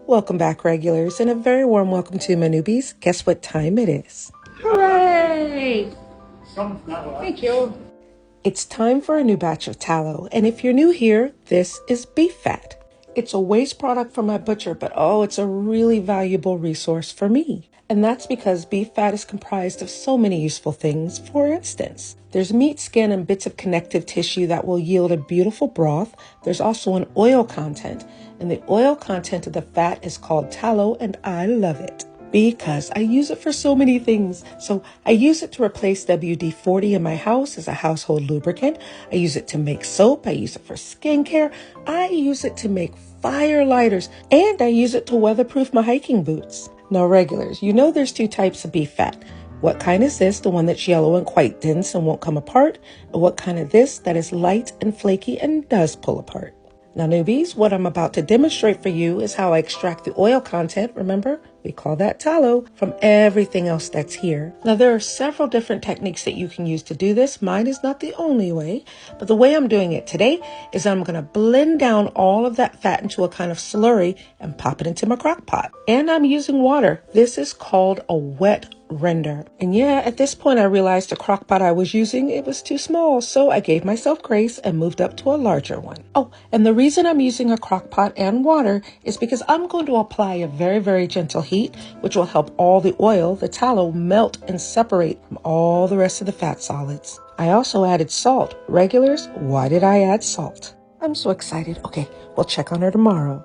Welcome back, regulars, and a very warm welcome to my newbies. Guess what time it is? Hooray! Thank you. It's time for a new batch of tallow, and if you're new here, this is beef fat. It's a waste product from my butcher, but it's a really valuable resource for me. And that's because beef fat is comprised of so many useful things. For instance, there's meat, skin, and bits of connective tissue that will yield a beautiful broth. There's also an oil content, and the oil content of the fat is called tallow, and I love it because I use it for so many things. So I use it to replace WD-40 in my house as a household lubricant. I use it to make soap. I use it for skincare. I use it to make fire lighters, and I use it to weatherproof my hiking boots. Now, regulars, you know there's two types of beef fat. What kind is this? The one that's yellow and quite dense and won't come apart. And what kind of this that is light and flaky and does pull apart? Now, newbies, what I'm about to demonstrate for you is how I extract the oil content, remember, we call that tallow, from everything else that's here. Now, there are several different techniques that you can use to do this. Mine is not the only way, but the way I'm doing it today is I'm going to blend down all of that fat into a kind of slurry and pop it into my crock pot. And I'm using water. This is called a wet render. And yeah, at this point I realized the crock pot I was using, it was too small, so I gave myself grace and moved up to a larger one. Oh, and the reason I'm using a crock pot and water is because I'm going to apply a very, very gentle heat, which will help all the oil, the tallow, melt and separate from all the rest of the fat solids. I also added salt. Regulars, why did I add salt? I'm so excited. Okay, we'll check on her tomorrow.